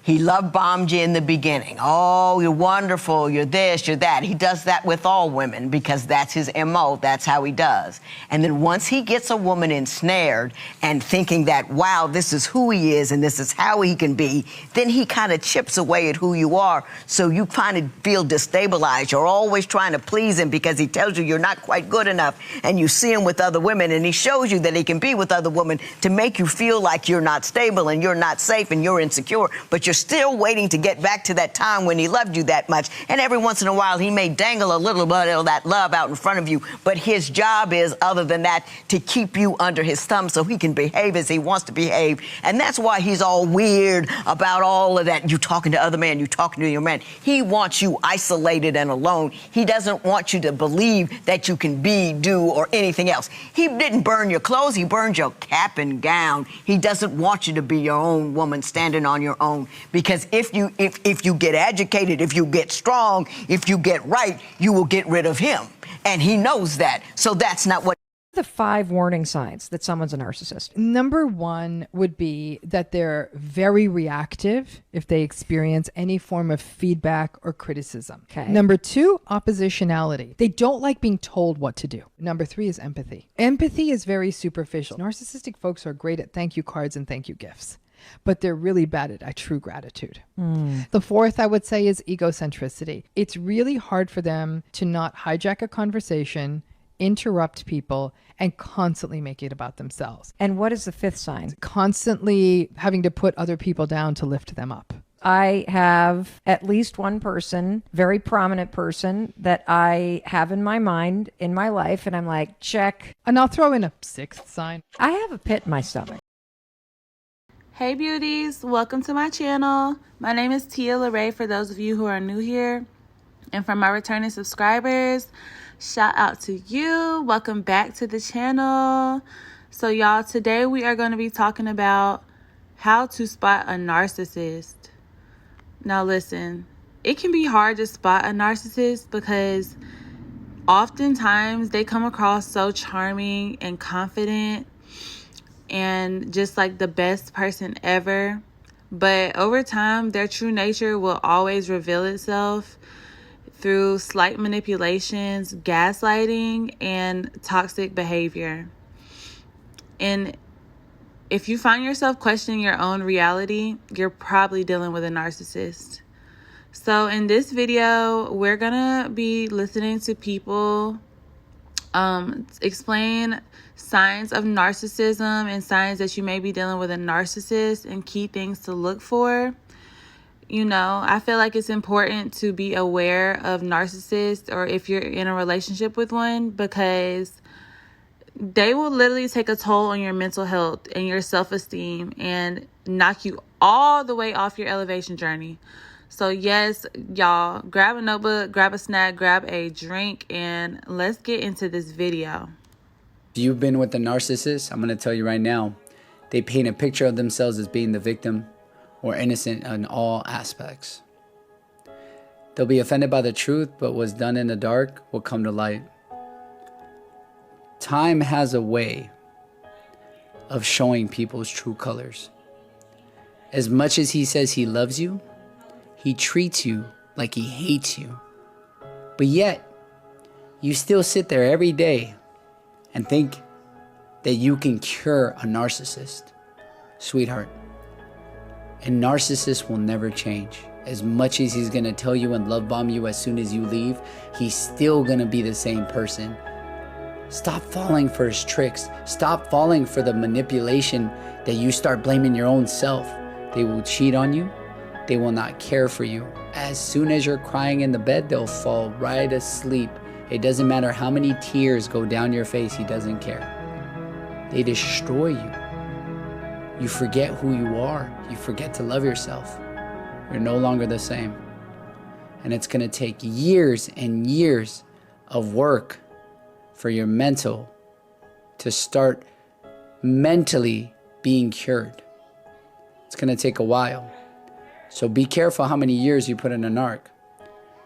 He love bombed you in the beginning. Oh, you're wonderful, you're this, you're that. He does that with all women because that's his MO, that's how he does. And then once he gets a woman ensnared and thinking that, wow, this is who he is and this is how he can be, then he kind of chips away at who you are, so you kind of feel destabilized. You're always trying to please him because he tells you you're not quite good enough, and you see him with other women, and he shows you that he can be with other women to make you feel like you're not stable and you're not safe and you're insecure, but you're still waiting to get back to that time when he loved you that much. And every once in a while, he may dangle a little bit of that love out in front of you, but his job is, other than that, to keep you under his thumb so he can behave as he wants to behave. And that's why he's all weird about all of that. You talking to other men, you talking to your man. He wants you isolated and alone. He doesn't want you to believe that you can be, do, or anything else. He didn't burn your clothes, he burned your cap and gown. He doesn't want you to be your own woman, standing on your own. Because if you get educated, if you get strong, if you get right, you will get rid of him. And he knows that. So that's not what. The 5 warning signs that someone's a narcissist. Number 1 would be that they're very reactive if they experience any form of feedback or criticism. Okay. Number 2, oppositionality. They don't like being told what to do. Number 3 is empathy. Empathy is very superficial. Narcissistic folks are great at thank you cards and thank you gifts, but they're really bad at true gratitude. The 4th, I would say, is egocentricity. It's really hard for them to not hijack a conversation, interrupt people, and constantly make it about themselves. And what is the 5th sign? Constantly having to put other people down to lift them up. I have at least one person, very prominent person, that I have in my mind, in my life, and I'm like, check. And I'll throw in a 6th sign. I have a pit in my stomach. Hey beauties, welcome to my channel. My name is Tia LaRae for those of you who are new here. And for my returning subscribers, shout out to you. Welcome back to the channel. So y'all, today we are going to be talking about how to spot a narcissist. Now listen, it can be hard to spot a narcissist because oftentimes they come across so charming and confident and just like the best person ever. But over time, their true nature will always reveal itself through slight manipulations, gaslighting, and toxic behavior. And if you find yourself questioning your own reality, you're probably dealing with a narcissist. So in this video, we're gonna be listening to people explain signs of narcissism and signs that you may be dealing with a narcissist and key things to look for. You know, I feel like it's important to be aware of narcissists, or if you're in a relationship with one, because they will literally take a toll on your mental health and your self-esteem and knock you all the way off your elevation journey. So yes, y'all, grab a notebook, grab a snack, grab a drink, and let's get into this video. If you've been with a narcissist, I'm going to tell you right now, they paint a picture of themselves as being the victim or innocent in all aspects. They'll be offended by the truth, but what's done in the dark will come to light. Time has a way of showing people's true colors. As much as he says he loves you, he treats you like he hates you. But yet, you still sit there every day and think that you can cure a narcissist. Sweetheart, a narcissist will never change. As much as he's gonna tell you and love bomb you as soon as you leave, he's still gonna be the same person. Stop falling for his tricks. Stop falling for the manipulation that you start blaming your own self. They will cheat on you. They will not care for you. As soon as you're crying in the bed, they'll fall right asleep. It doesn't matter how many tears go down your face, he doesn't care. They destroy you. You forget who you are. You forget to love yourself. You're no longer the same. And it's gonna take years and years of work for your mental to start mentally being cured. It's gonna take a while. So be careful how many years you put in a narc.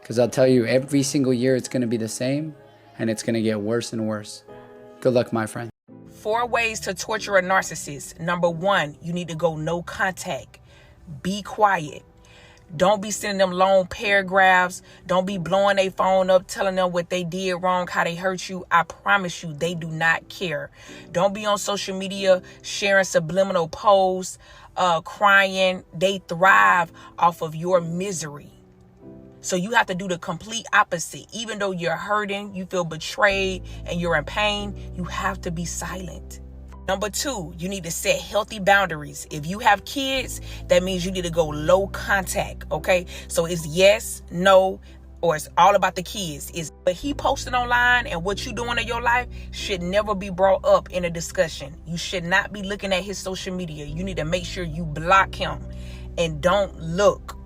Because I'll tell you, every single year it's gonna be the same, and it's gonna get worse and worse. Good luck, my friend. 4 ways to torture a narcissist. Number 1, you need to go no contact. Be quiet. Don't be sending them long paragraphs. Don't be blowing their phone up, telling them what they did wrong, how they hurt you. I promise you, they do not care. Don't be on social media sharing subliminal posts, crying. They thrive off of your misery. So you have to do the complete opposite. Even though you're hurting, you feel betrayed, and you're in pain, you have to be silent. Number 2, you need to set healthy boundaries. If you have kids, that means you need to go low contact, okay? So it's yes, no, or it's all about the kids. It's what he posted online and what you doing in your life should never be brought up in a discussion. You should not be looking at his social media. You need to make sure you block him and don't look,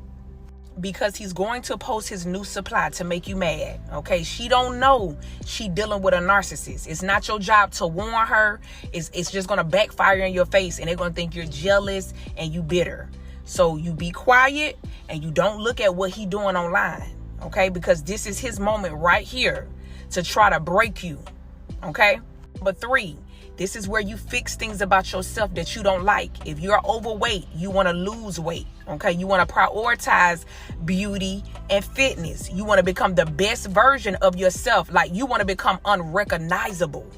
because he's going to post his new supply to make you mad, okay? She don't know she dealing with a narcissist. It's not your job to warn her. It's just going to backfire in your face, and they're going to think you're jealous and you bitter. So you be quiet and you don't look at what he doing online, okay? Because this is his moment right here to try to break you, okay? Number 3, this is where you fix things about yourself that you don't like. If you're overweight, you want to lose weight, okay? You want to prioritize beauty and fitness. You want to become the best version of yourself. Like, you want to become unrecognizable.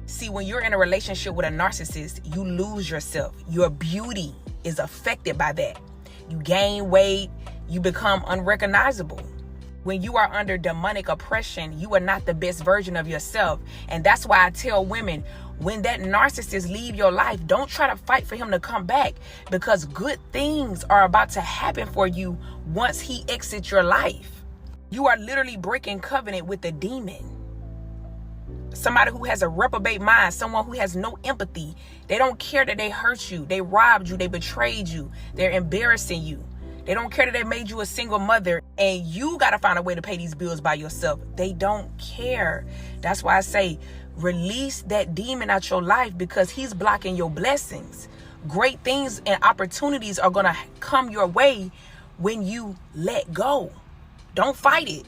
See, when you're in a relationship with a narcissist, you lose yourself. Your beauty is affected by that. You gain weight, you become unrecognizable. When you are under demonic oppression, you are not the best version of yourself. And that's why I tell women, when that narcissist leave your life, don't try to fight for him to come back, because good things are about to happen for you once he exits your life. You are literally breaking covenant with a demon. Somebody who has a reprobate mind, someone who has no empathy. They don't care that they hurt you, they robbed you, they betrayed you, they're embarrassing you. They don't care that they made you a single mother and you got to find a way to pay these bills by yourself. They don't care. That's why I say, release that demon out your life, because he's blocking your blessings. Great things and opportunities are going to come your way when you let go. Don't fight it.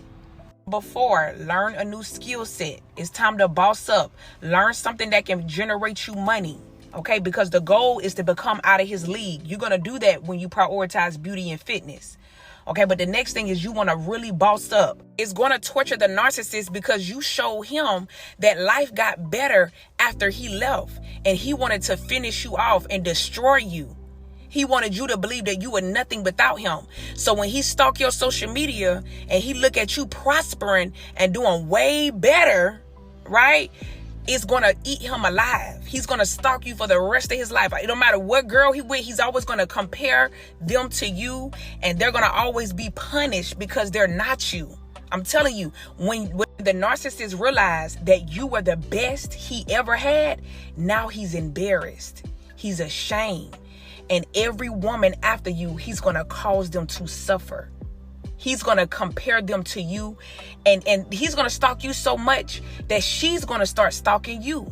Before, learn a new skill set. It's time to boss up. Learn something that can generate you money. Okay, because the goal is to become out of his league. You're going to do that when you prioritize beauty and fitness. Okay, but the next thing is you want to really boss up. It's going to torture the narcissist because you show him that life got better after he left, and he wanted to finish you off and destroy you. He wanted you to believe that you were nothing without him. So when he stalk your social media and he look at you prospering and doing way better, right? It's going to eat him alive. He's going to stalk you for the rest of his life. No matter what girl he with, he's always going to compare them to you, and they're going to always be punished because they're not you. I'm telling you, when the narcissist realized that you were the best he ever had, now he's embarrassed. He's ashamed. And every woman after you, he's going to cause them to suffer. He's going to compare them to you, and he's going to stalk you so much that she's going to start stalking you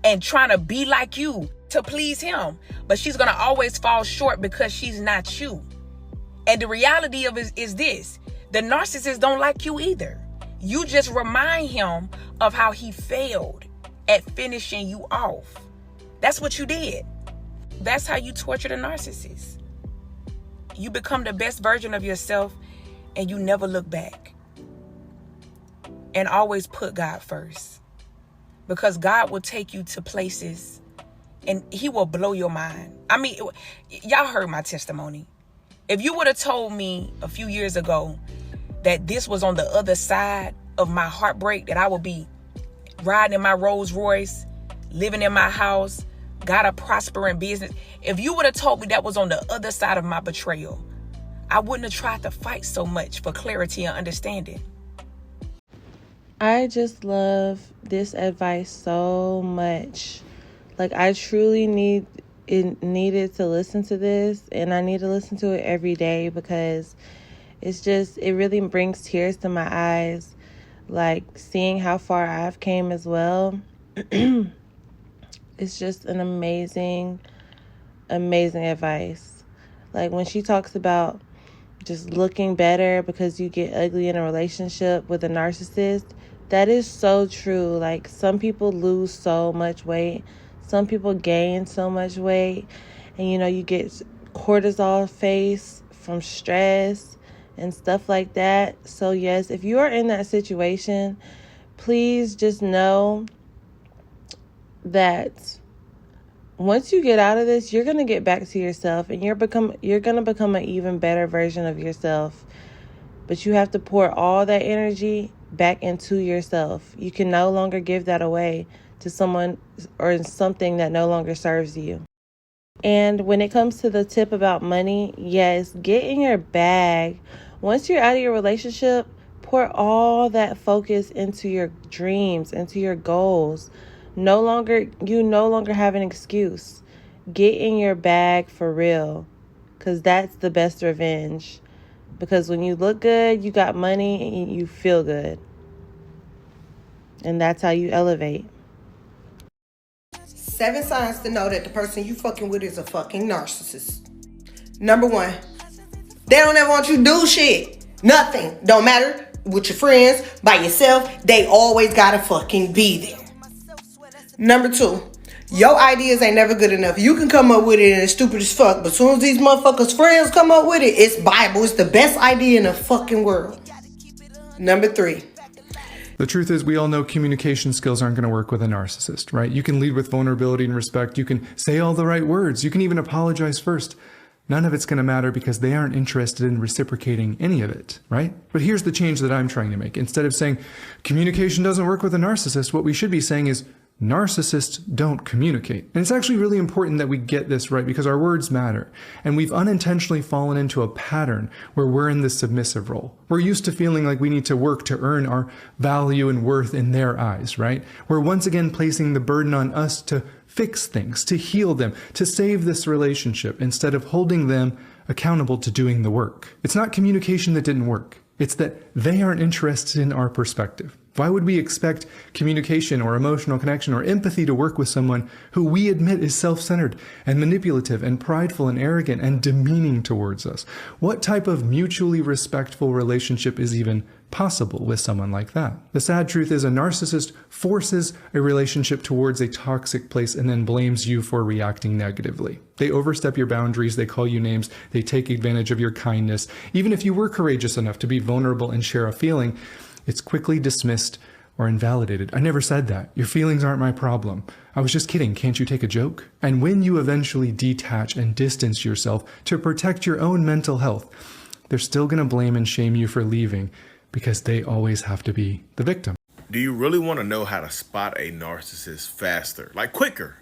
and trying to be like you to please him. But she's going to always fall short because she's not you. And the reality of it is this: the narcissist don't like you either. You just remind him of how he failed at finishing you off. That's what you did. That's how you torture the narcissist. You become the best version of yourself, and you never look back. And always put God first. Because God will take you to places and he will blow your mind. I mean, y'all heard my testimony. If you would have told me a few years ago that this was on the other side of my heartbreak, that I would be riding in my Rolls Royce, living in my house, got a prospering business. If you would have told me that was on the other side of my betrayal, I wouldn't have tried to fight so much for clarity and understanding. I just love this advice so much. Like, I truly needed to listen to this, and I need to listen to it every day, because it really brings tears to my eyes. Like, seeing how far I've came as well. It's just an amazing, amazing advice. Like, when she talks about just looking better because you get ugly in a relationship with a narcissist, that is so true. Like, some people lose so much weight, some people gain so much weight, and you get cortisol face from stress and stuff like that. So yes, if you are in that situation, please just know that once you get out of this, you're going to get back to yourself, and you're going to become an even better version of yourself. But you have to pour all that energy back into yourself. You can no longer give that away to someone or something that no longer serves you. And when it comes to the tip about money, yes, get in your bag. Once you're out of your relationship, pour all that focus into your dreams, into your goals. You no longer have an excuse. Get in your bag for real, because that's the best revenge. Because when you look good, you got money, and you feel good. And that's how you elevate. 7 signs to know that the person you fucking with is a fucking narcissist. Number 1, they don't ever want you to do shit. Nothing. Don't matter with your friends, by yourself. They always gotta fucking be there. Number 2, your ideas ain't never good enough. You can come up with it and it's stupid as fuck, but as soon as these motherfuckers' friends come up with it, it's Bible. It's the best idea in the fucking world. Number 3. The truth is, we all know communication skills aren't going to work with a narcissist, right? You can lead with vulnerability and respect. You can say all the right words. You can even apologize first. None of it's going to matter because they aren't interested in reciprocating any of it, right? But here's the change that I'm trying to make. Instead of saying communication doesn't work with a narcissist, what we should be saying is narcissists don't communicate. And it's actually really important that we get this right because our words matter. And we've unintentionally fallen into a pattern where we're in the submissive role. We're used to feeling like we need to work to earn our value and worth in their eyes, right? We're once again placing the burden on us to fix things, to heal them, to save this relationship instead of holding them accountable to doing the work. It's not communication that didn't work. It's that they aren't interested in our perspective. Why would we expect communication or emotional connection or empathy to work with someone who we admit is self-centered and manipulative and prideful and arrogant and demeaning towards us? What type of mutually respectful relationship is even possible with someone like that? The sad truth is a narcissist forces a relationship towards a toxic place and then blames you for reacting negatively. They overstep your boundaries, they call you names, they take advantage of your kindness. Even if you were courageous enough to be vulnerable and share a feeling, it's quickly dismissed or invalidated. I never said that. Your feelings aren't my problem. I was just kidding. Can't you take a joke? And when you eventually detach and distance yourself to protect your own mental health, they're still going to blame and shame you for leaving because they always have to be the victim. Do you really want to know how to spot a narcissist faster, like quicker?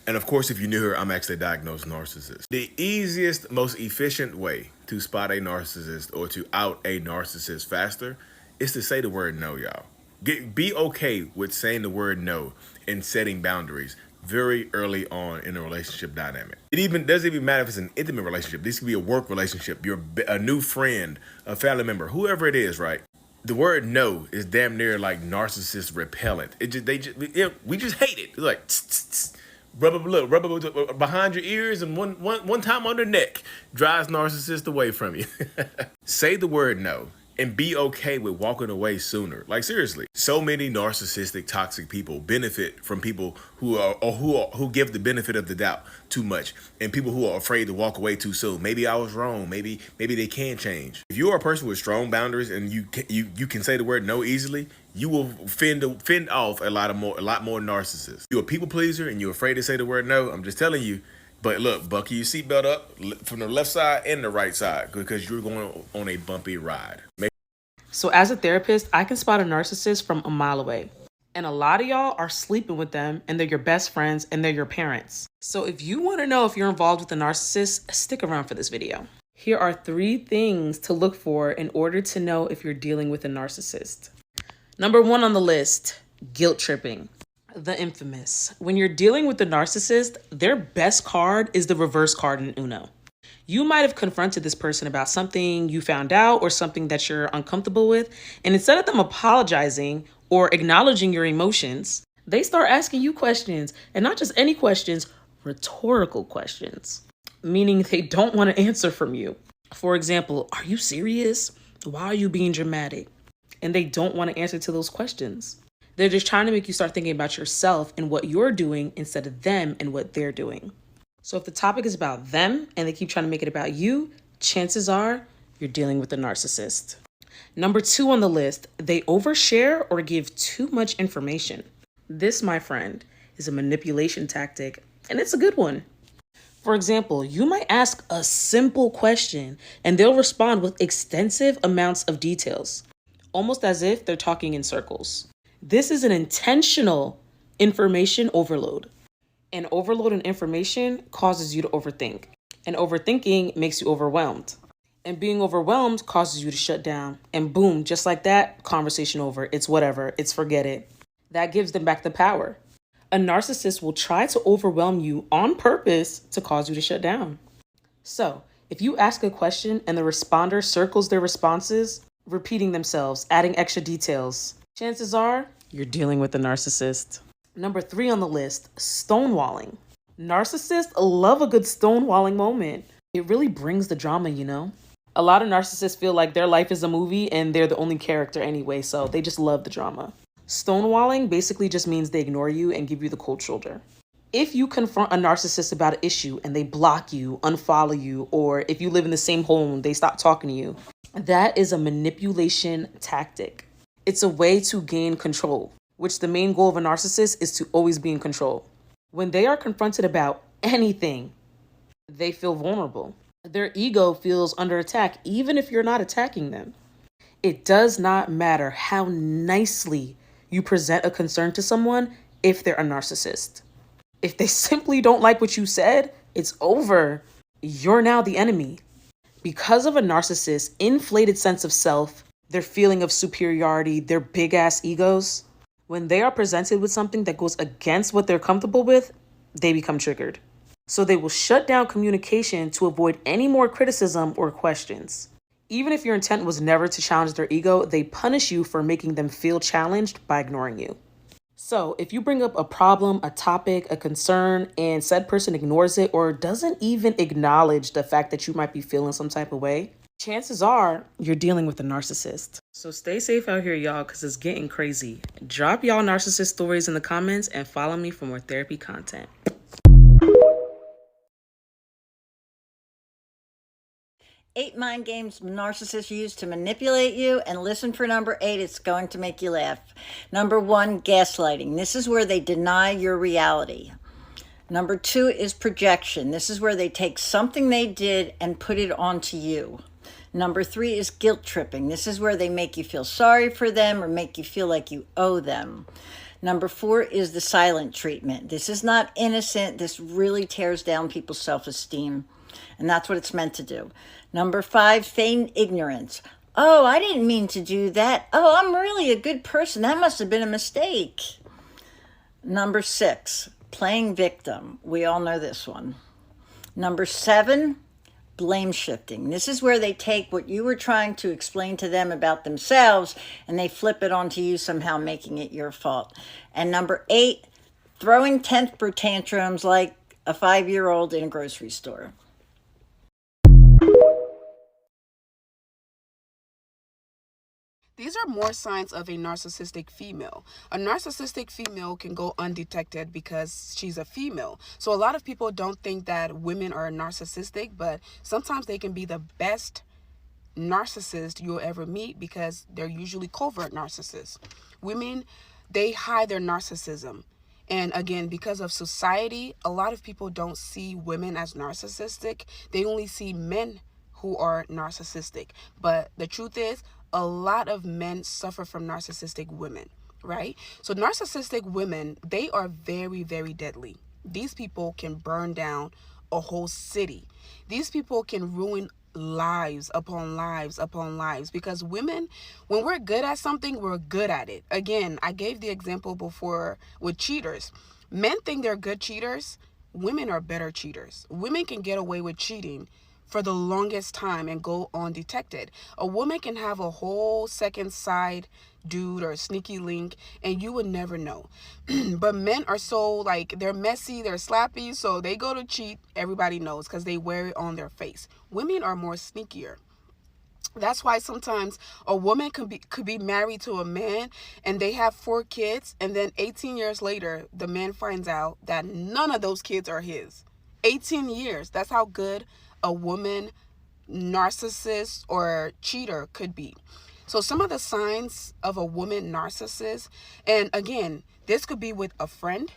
And of course, if you're new here, I'm actually a diagnosed narcissist. The easiest, most efficient way to spot a narcissist or to out a narcissist faster is to say the word no, y'all. Be okay with saying the word no and setting boundaries very early on in a relationship dynamic. It doesn't even matter if it's an intimate relationship. This could be a work relationship, you're a new friend, a family member, whoever it is, right? The word no is damn near like narcissist repellent. We just hate it. It's like rub behind your ears and one time on the neck drives narcissist away from you. Say the word no. And be okay with walking away sooner. Like seriously, so many narcissistic, toxic people benefit from people who give the benefit of the doubt too much, and people who are afraid to walk away too soon. Maybe I was wrong. Maybe they can change. If you are a person with strong boundaries and you can say the word no easily, you will fend off a lot more narcissists. You're a people pleaser and you're afraid to say the word no. I'm just telling you. But look, buckle your seatbelt up from the left side and the right side because you're going on a bumpy ride. So as a therapist, I can spot a narcissist from a mile away. And a lot of y'all are sleeping with them and they're your best friends and they're your parents. So if you want to know if you're involved with a narcissist, stick around for this video. Here are 3 things to look for in order to know if you're dealing with a narcissist. Number 1 on the list, guilt tripping. The infamous. When you're dealing with the narcissist, their best card is the reverse card in Uno. You might have confronted this person about something you found out or something that you're uncomfortable with. And instead of them apologizing or acknowledging your emotions, they start asking you questions, and not just any questions, rhetorical questions, meaning they don't want to answer from you. For example, are you serious? Why are you being dramatic? And they don't want to answer to those questions. They're just trying to make you start thinking about yourself and what you're doing instead of them and what they're doing. So if the topic is about them and they keep trying to make it about you, chances are you're dealing with a narcissist. Number 2 on the list, they overshare or give too much information. This, my friend, is a manipulation tactic, and it's a good one. For example, you might ask a simple question and they'll respond with extensive amounts of details, almost as if they're talking in circles. This is an intentional information overload. An overload in information causes you to overthink, and overthinking makes you overwhelmed. And being overwhelmed causes you to shut down. And boom, just like that, conversation over. It's whatever. It's forget it. That gives them back the power. A narcissist will try to overwhelm you on purpose to cause you to shut down. So, if you ask a question and the responder circles their responses, repeating themselves, adding extra details, chances are you're dealing with a narcissist. Number 3 on the list, stonewalling. Narcissists love a good stonewalling moment. It really brings the drama, you know? A lot of narcissists feel like their life is a movie and they're the only character anyway, so they just love the drama. Stonewalling basically just means they ignore you and give you the cold shoulder. If you confront a narcissist about an issue and they block you, unfollow you, or if you live in the same home, they stop talking to you, that is a manipulation tactic. It's a way to gain control, which the main goal of a narcissist is to always be in control. When they are confronted about anything, they feel vulnerable. Their ego feels under attack, even if you're not attacking them. It does not matter how nicely you present a concern to someone if they're a narcissist. If they simply don't like what you said, it's over. You're now the enemy. Because of a narcissist's inflated sense of self, their feeling of superiority, their big ass egos, when they are presented with something that goes against what they're comfortable with, they become triggered. So they will shut down communication to avoid any more criticism or questions. Even if your intent was never to challenge their ego, they punish you for making them feel challenged by ignoring you. So if you bring up a problem, a topic, a concern, and said person ignores it or doesn't even acknowledge the fact that you might be feeling some type of way, chances are you're dealing with a narcissist. So stay safe out here, y'all, because it's getting crazy. Drop y'all narcissist stories in the comments and follow me for more therapy content. 8 mind games narcissists use to manipulate you, and listen for number 8, it's going to make you laugh. Number 1, gaslighting. This is where they deny your reality. Number 2 is projection. This is where they take something they did and put it onto you. Number 3 is guilt tripping. This is where they make you feel sorry for them or make you feel like you owe them. Number 4 is the silent treatment. This is not innocent. This really tears down people's self-esteem. And that's what it's meant to do. Number 5, feigned ignorance. Oh, I didn't mean to do that. Oh, I'm really a good person. That must have been a mistake. Number 6, playing victim. We all know this one. Number 7, blame shifting. This is where they take what you were trying to explain to them about themselves and they flip it onto you somehow, making it your fault. And number 8, throwing temper tantrums like a 5-year-old in a grocery store. These are more signs of a narcissistic female. A narcissistic female can go undetected because she's a female. So a lot of people don't think that women are narcissistic, but sometimes they can be the best narcissist you'll ever meet because they're usually covert narcissists. Women, they hide their narcissism. And again, because of society, a lot of people don't see women as narcissistic. They only see men who are narcissistic. But the truth is, a lot of men suffer from narcissistic women, right? So narcissistic women, they are very, very deadly. These people can burn down a whole city. These people can ruin lives upon lives upon lives, because women, when we're good at something, we're good at it. Again, I gave the example before with cheaters. Men think they're good cheaters. Women are better cheaters. Women can get away with cheating for the longest time and go undetected. A woman can have a whole second side dude or a sneaky link and you would never know. But men are so, like, they're messy, they're slappy, so they go to cheat, everybody knows because they wear it on their face. Women are more sneakier. That's why sometimes a woman could be married to a man and they have 4 kids, and then 18 years later the man finds out that none of those kids are his. 18 years. That's how good a woman narcissist or cheater could be. So some of the signs of a woman narcissist, and again, this could be with a friend.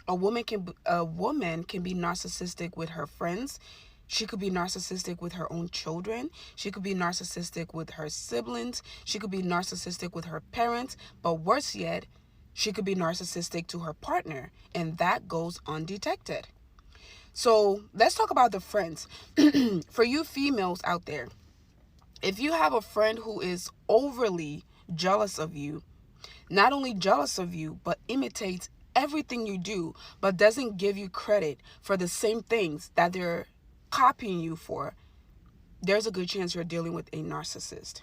A woman can be narcissistic with her friends. She could be narcissistic with her own children. She could be narcissistic with her siblings. She could be narcissistic with her parents. But worse yet, she could be narcissistic to her partner, and that goes undetected. So let's talk about the friends. For you females out there, if you have a friend who is overly jealous of you, not only jealous of you, but imitates everything you do, but doesn't give you credit for the same things that they're copying you for, there's a good chance you're dealing with a narcissist.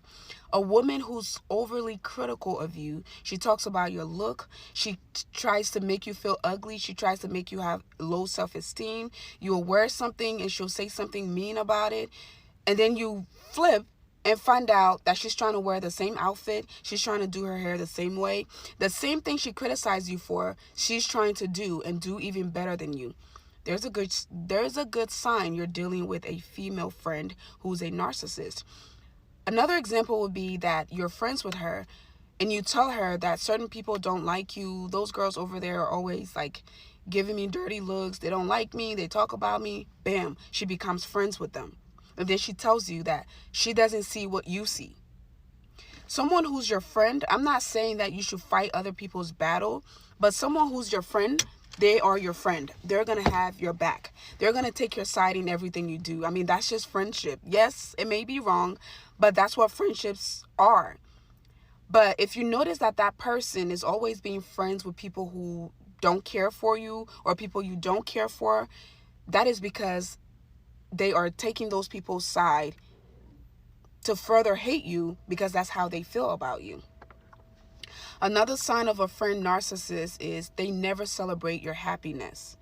A woman who's overly critical of you, she talks about your look, she tries to make you feel ugly, she tries to make you have low self-esteem. You'll wear something and she'll say something mean about it, and then you flip and find out that she's trying to wear the same outfit, she's trying to do her hair the same way. The same thing she criticized you for, she's trying to do, and do even better than you. There's a good sign you're dealing with a female friend who's a narcissist. Another example would be that you're friends with her and you tell her that certain people don't like you. Those girls over there are always like giving me dirty looks. They don't like me. They talk about me. Bam, she becomes friends with them. And then she tells you that she doesn't see what you see. Someone who's your friend, I'm not saying that you should fight other people's battle, but someone who's your friend, they are your friend. They're going to have your back. They're going to take your side in everything you do. I mean, that's just friendship. Yes, it may be wrong, but that's what friendships are. But if you notice that that person is always being friends with people who don't care for you or people you don't care for, that is because they are taking those people's side to further hate you because that's how they feel about you. Another sign of a friend narcissist is they never celebrate your happiness.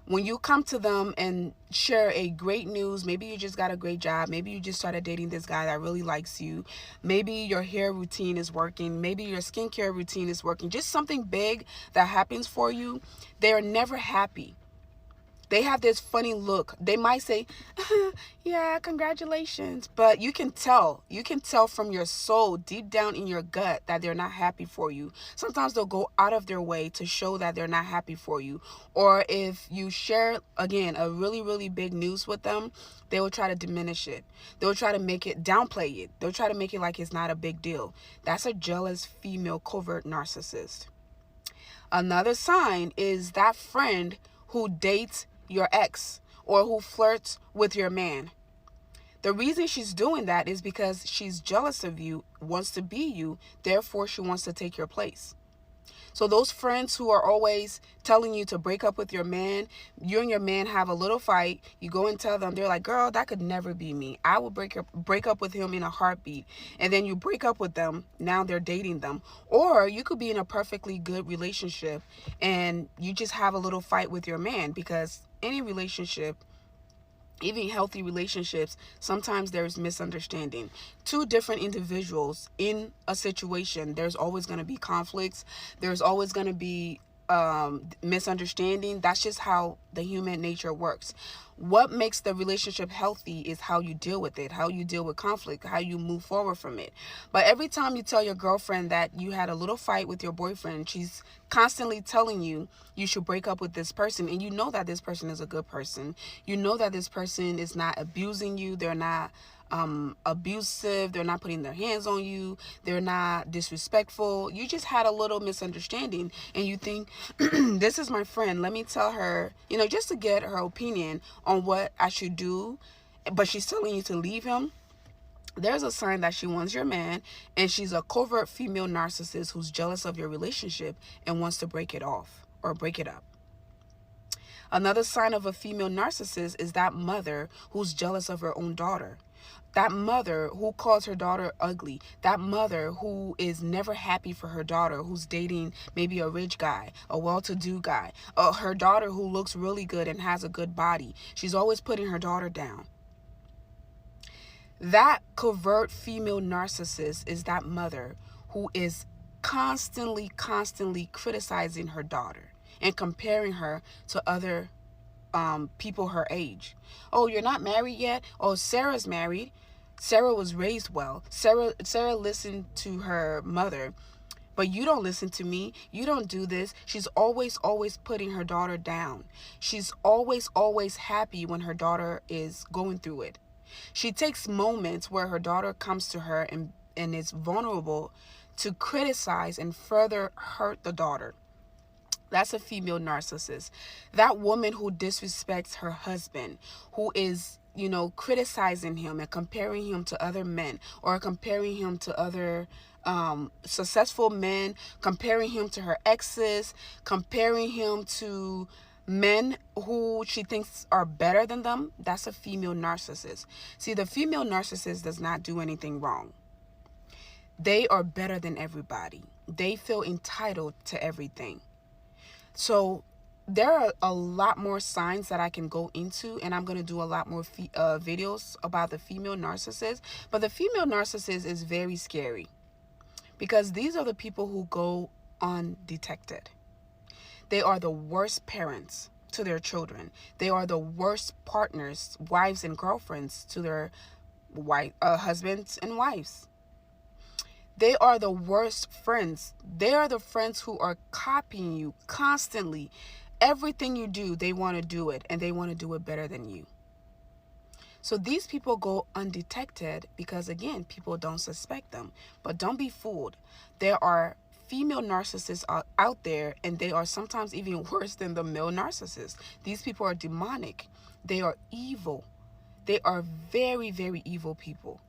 When you come to them and share a great news, maybe you just got a great job, maybe you just started dating this guy that really likes you, maybe your hair routine is working, maybe your skincare routine is working, just something big that happens for you, they are never happy. They have this funny look. They might say, yeah, congratulations. But you can tell from your soul, deep down in your gut, that they're not happy for you. Sometimes they'll go out of their way to show that they're not happy for you. Or if you share, again, a really, really big news with them, they will try to diminish it. They'll try to make it, downplay it. They'll try to make it like it's not a big deal. That's a jealous female covert narcissist. Another sign is that friend who dates your ex or who flirts with your man. The reason she's doing that is because she's jealous of you, wants to be you, therefore she wants to take your place. So those friends who are always telling you to break up with your man, you and your man have a little fight, you go and tell them, they're like, girl, that could never be me. I will break up with him in a heartbeat. And then you break up with them, now they're dating them. Or you could be in a perfectly good relationship and you just have a little fight with your man, because any relationship, even healthy relationships, sometimes there's misunderstanding. Two different individuals in a situation, there's always going to be conflicts. There's always going to be misunderstanding. That's just how the human nature works. What makes the relationship healthy is how you deal with it, how you deal with conflict, how you move forward from it. But every time you tell your girlfriend that you had a little fight with your boyfriend, she's constantly telling you you should break up with this person, and you know that this person is a good person. You know that this person is not abusing you. They're not abusive. They're not putting their hands on you. They're not disrespectful. You just had a little misunderstanding and you think, this is my friend, let me tell her, just to get her opinion on what I should do, but she's telling you to leave him. There's a sign that she wants your man, and she's a covert female narcissist who's jealous of your relationship and wants to break it off or break it up. Another sign of a female narcissist is that mother who's jealous of her own daughter. That mother who calls her daughter ugly. That mother who is never happy for her daughter, who's dating maybe a rich guy, a well-to-do guy. Her daughter who looks really good and has a good body. She's always putting her daughter down. That covert female narcissist is that mother who is constantly criticizing her daughter and comparing her to other people her age. Oh, you're not married yet? Oh, Sarah's married. Sarah was raised well. Sarah listened to her mother. But you don't listen to me. You don't do this. She's always putting her daughter down. She's always happy when her daughter is going through it. She takes moments where her daughter comes to her and is vulnerable to criticize and further hurt the daughter. That's a female narcissist. That woman who disrespects her husband, who is, criticizing him and comparing him to other men, or comparing him to other successful men, comparing him to her exes, comparing him to men who she thinks are better than them. That's a female narcissist. See, the female narcissist does not do anything wrong. They are better than everybody. They feel entitled to everything. So there are a lot more signs that I can go into, and I'm going to do a lot more videos about the female narcissist. But the female narcissist is very scary, because these are the people who go undetected. They are the worst parents to their children. They are the worst partners, wives and girlfriends to their husbands and wives. They are the worst friends. They are the friends who are copying you constantly. Everything you do, they want to do it, and they want to do it better than you. So these people go undetected because, again, people don't suspect them. But don't be fooled. There are female narcissists out there, and they are sometimes even worse than the male narcissists. These people are demonic. They are evil. They are very, very evil people.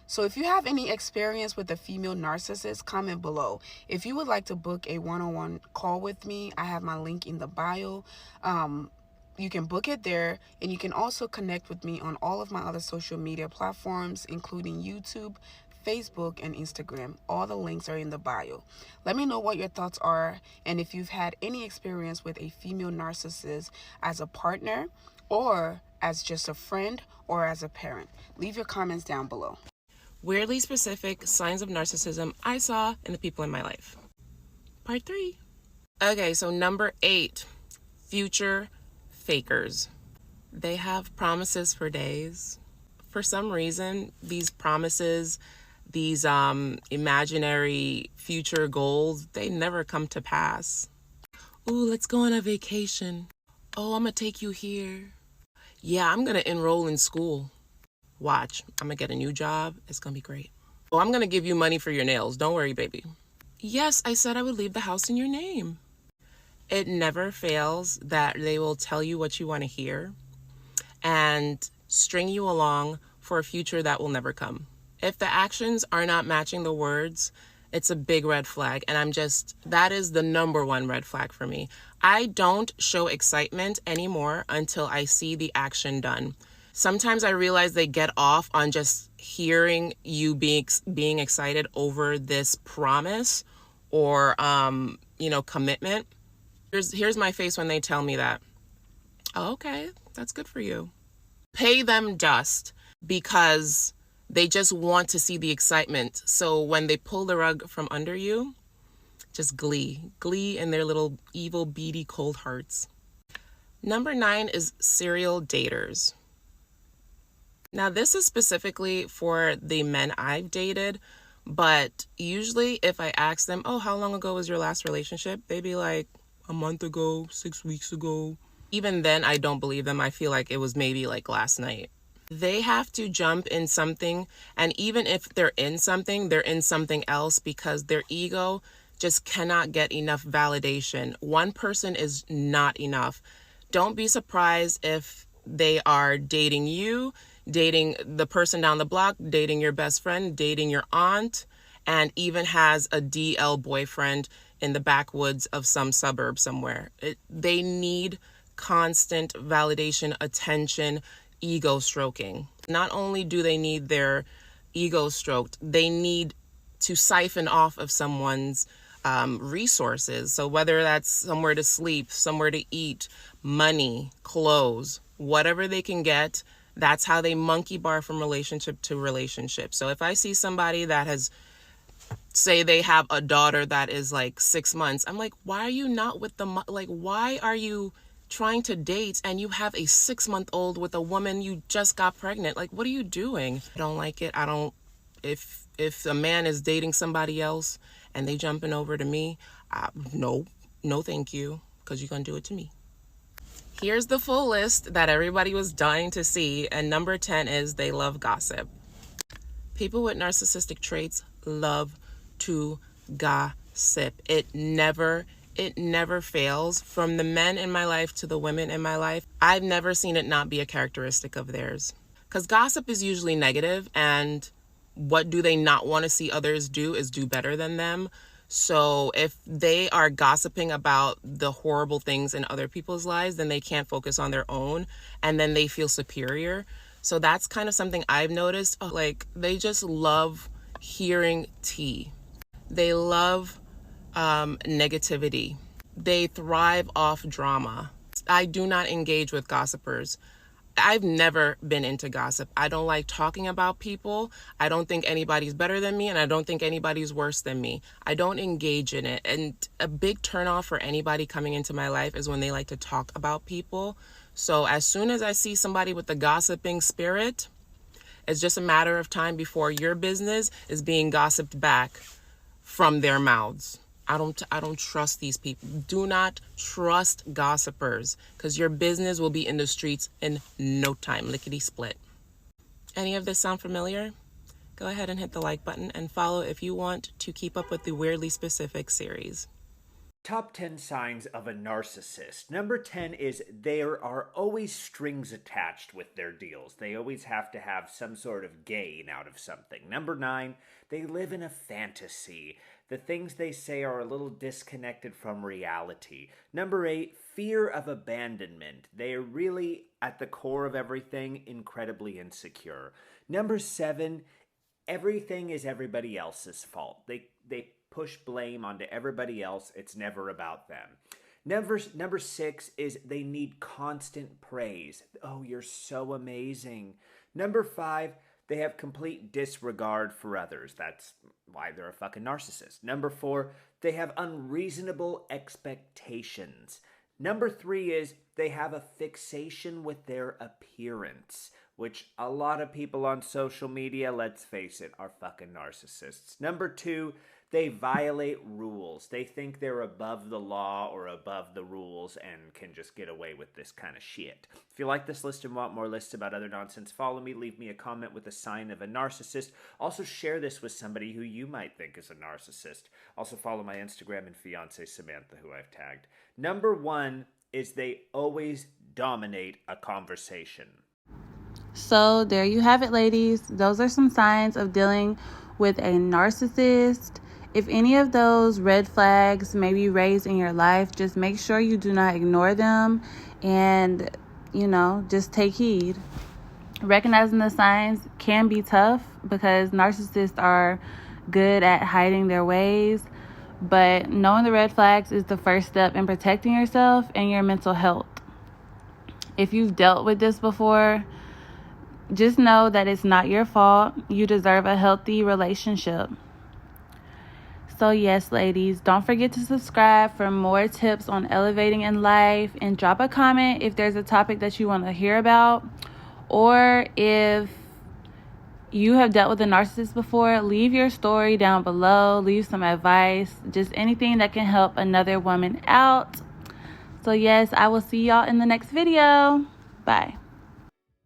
So if you have any experience with a female narcissist, comment below. If you would like to book a one-on-one call with me, I have my link in the bio. You can book it there, and you can also connect with me on all of my other social media platforms, including YouTube, Facebook, and Instagram. All the links are in the bio. Let me know what your thoughts are, and if you've had any experience with a female narcissist as a partner, or as just a friend, or as a parent. Leave your comments down below. Weirdly specific signs of narcissism I saw in the people in my life. Part 3. Okay, so number 8, future fakers. They have promises for days. For some reason, these promises, these imaginary future goals, they never come to pass. Ooh, let's go on a vacation. Oh, I'm gonna take you here. Yeah, I'm gonna enroll in school. Watch, I'm gonna get a new job. It's gonna be great. Oh, I'm gonna give you money for your nails. Don't worry, baby. Yes, I said I would leave the house in your name. It never fails that they will tell you what you want to hear and string you along for a future that will never come. If the actions are not matching the words, it's a big red flag. And that is the number one red flag for me. I don't show excitement anymore until I see the action done. Sometimes I realize they get off on just hearing you being excited over this promise or, commitment. Here's my face when they tell me that. Oh, okay, that's good for you. Pay them dust because they just want to see the excitement. So when they pull the rug from under you, just glee in their little evil, beady, cold hearts. Number 9 is serial daters. Now, this is specifically for the men I've dated, but usually if I ask them, oh, how long ago was your last relationship? They'd be like, a month ago, 6 weeks ago. Even then, I don't believe them. I feel like it was maybe like last night. They have to jump in something, and even if they're in something else because their ego just cannot get enough validation. One person is not enough. Don't be surprised if they are dating you, dating the person down the block, dating your best friend, dating your aunt, and even has a DL boyfriend in the backwoods of some suburb somewhere. They need constant validation, attention, ego stroking. Not only do they need their ego stroked, they need to siphon off of someone's resources. So whether that's somewhere to sleep, somewhere to eat, money, clothes, whatever they can get, that's how they monkey bar from relationship to relationship. So if I see somebody that has, say they have a daughter that is like 6 months, I'm like, why are you not with them? Like, why are you trying to date and you have a 6-month-old with a woman you just got pregnant. Like, what are you doing? I don't like it. If a man is dating somebody else and they jumping over to me, no thank you, because you're gonna do it to me. Here's the full list that everybody was dying to see, and number 10 is they love gossip. People with narcissistic traits love to gossip. It never fails. From the men in my life to the women in my life, I've never seen it not be a characteristic of theirs. Because gossip is usually negative, and what do they not want to see others do is do better than them. So if they are gossiping about the horrible things in other people's lives, then they can't focus on their own, and then they feel superior. So that's kind of something I've noticed. Like, they just love hearing tea. They love negativity. They thrive off drama. I do not engage with gossipers. I've never been into gossip. I don't like talking about people. I don't think anybody's better than me, and I don't think anybody's worse than me. I don't engage in it. And a big turnoff for anybody coming into my life is when they like to talk about people. So as soon as I see somebody with the gossiping spirit, it's just a matter of time before your business is being gossiped back from their mouths. I don't trust these people. Do not trust gossipers, because your business will be in the streets in no time. Lickety split. Any of this sound familiar? Go ahead and hit the like button and follow if you want to keep up with the Weirdly Specific series. Top 10 signs of a narcissist. Number 10 is there are always strings attached with their deals. They always have to have some sort of gain out of something. Number 9, they live in a fantasy. The things they say are a little disconnected from reality. Number 8, fear of abandonment. They are really, at the core of everything, incredibly insecure. Number 7, everything is everybody else's fault. They push blame onto everybody else. It's never about them. Number 6 is they need constant praise. Oh, you're so amazing. Number 5, they have complete disregard for others. That's why they're a fucking narcissist. Number 4, they have unreasonable expectations. Number 3 is they have a fixation with their appearance, which a lot of people on social media, let's face it, are fucking narcissists. Number 2, they violate rules. They think they're above the law or above the rules and can just get away with this kind of shit. If you like this list and want more lists about other nonsense, follow me, leave me a comment with a sign of a narcissist. Also share this with somebody who you might think is a narcissist. Also follow my Instagram and fiance Samantha, who I've tagged. Number 1 is they always dominate a conversation. So there you have it, ladies. Those are some signs of dealing with a narcissist. If any of those red flags may be raised in your life, just make sure you do not ignore them and, just take heed. Recognizing the signs can be tough because narcissists are good at hiding their ways, but knowing the red flags is the first step in protecting yourself and your mental health. If you've dealt with this before, just know that it's not your fault. You deserve a healthy relationship. So yes, ladies, don't forget to subscribe for more tips on elevating in life, and drop a comment if there's a topic that you want to hear about, or if you have dealt with a narcissist before, leave your story down below, leave some advice, just anything that can help another woman out. So yes, I will see y'all in the next video. Bye.